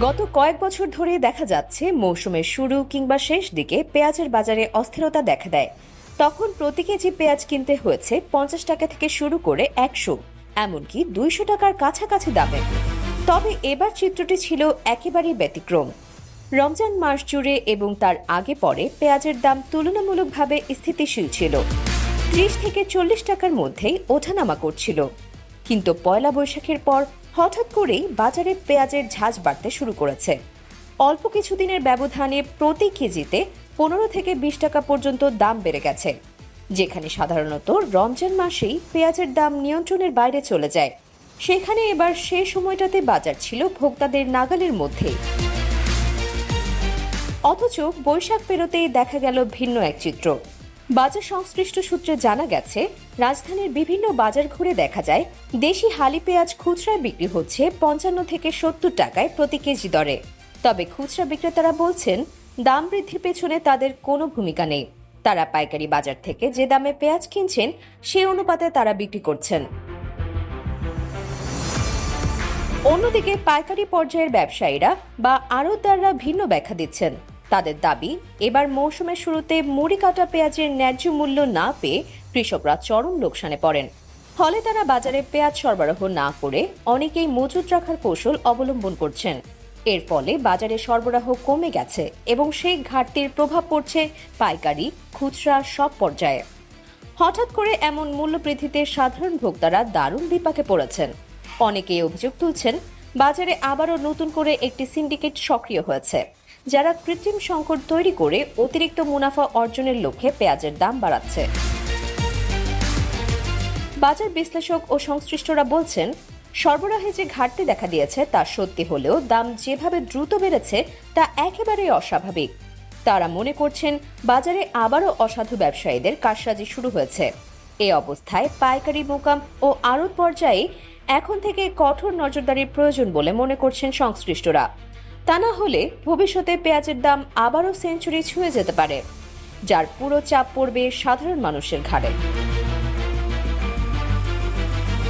গত কয়েক বছর ধরে দেখা যাচ্ছে মৌসুমের শুরু কিংবা শেষ দিকে পেঁয়াজের বাজারে অস্থিরতা দেখা দেয়। তখন প্রতি কেজি পেঁয়াজ কিনতে হয়েছে 50 টাকা থেকে শুরু করে 100, এমনকি 200 টাকার কাছাকাছি দামে। তবে এবার চিত্রটি ছিল একেবারেই ব্যতিক্রম। রমজান মাস জুড়ে এবং তার আগে পরে পেঁয়াজের দাম তুলনামূলকভাবে স্থিতিশীল ছিল, 30 থেকে 40 টাকার মধ্যেই ওঠানামা করছিল। কিন্তু পয়লা বৈশাখের পর হঠাৎ করেই বাজারে পেঁয়াজের ঝাঁজ বাড়তে শুরু করেছে। অল্প কিছুদিনের ব্যবধানে প্রতি কেজিতে 15 থেকে 20 টাকা পর্যন্ত দাম বেড়ে গেছে, যেখানে সাধারণত রমজান মাসেই পেঁয়াজের দাম নিয়ন্ত্রণের বাইরে চলে যায়, সেখানে এবার সে সময়টাতে বাজার ছিল ভোক্তাদের নাগালের মধ্যেই। অথচ বৈশাখ পেরোতেই দেখা গেল ভিন্ন এক চিত্র। বাজার সংশ্লিষ্ট সূত্রে জানা গেছে, রাজধানীর বিভিন্ন বাজার ঘুরে দেখা যায় দেশি হালি পেঁয়াজ খুচরায় বিক্রি হচ্ছে 55 থেকে 70 টাকায় প্রতি কেজি দরে। তবে খুচরা বিক্রেতারা বলছেন, দাম বৃদ্ধির পেছনে তাদের কোনো ভূমিকা নেই। তারা পাইকারি বাজার থেকে যে দামে পেঁয়াজ কিনছেন সেই অনুপাতে তারা বিক্রি করছেন। অন্যদিকে পাইকারি পর্যায়ের ব্যবসায়ীরা বা আড়তদাররা ভিন্ন ব্যাখ্যা দিচ্ছেন। তাদের দাবি, এবার মৌসুমের শুরুতে মুড়ি কাটা পেঁয়াজের ন্যায্য মূল্য না পেয়ে কৃষকরা চরম লোকসানে পড়েন। ফলে তারা বাজারে পেঁয়াজ সরবরাহ না করে অনেকেই মজুত রাখার কৌশল অবলম্বন করছেন। এর ফলে বাজারে সরবরাহ কমে গেছে এবং সেই ঘাটতির প্রভাব পড়ছে পাইকারি, খুচরা সব পর্যায়ে। হঠাৎ করে এমন মূল্য বৃদ্ধিতে সাধারণ ভোক্তারা দারুণ বিপাকে পড়েছেন। অনেকেই অভিযোগ তুলছেন, বাজারে আবারও নতুন করে একটি সিন্ডিকেট সক্রিয় হয়েছে, যারা কৃত্রিম সংকট তৈরি করে অতিরিক্ত মুনাফা অর্জনের লক্ষ্যে পেঁয়াজের দাম বাড়াচ্ছে। বাজার বিশ্লেষক ও সংশ্লিষ্টরা বলছেন, সরবরাহে যে ঘাটতি দেখা দিয়েছে তা সত্যি হলেও দাম যেভাবে দ্রুত বেড়েছে তা একেবারেই অস্বাভাবিক। তারা মনে করছেন, বাজারে আবারও অসাধু ব্যবসায়ীদের কারসাজি শুরু হয়েছে। এই অবস্থায় পাইকারি, মোকাম ও আড়ত পর্যায়ে এখন থেকে কঠোর নজরদারির প্রয়োজন বলে মনে করছেন সংশ্লিষ্টরা। তা না হলে ভবিষ্যতে পেঁয়াজের দাম আবারও সেঞ্চুরি ছুঁয়ে যেতে পারে, যার পুরো চাপ পড়বে সাধারণ মানুষের ঘাড়ে।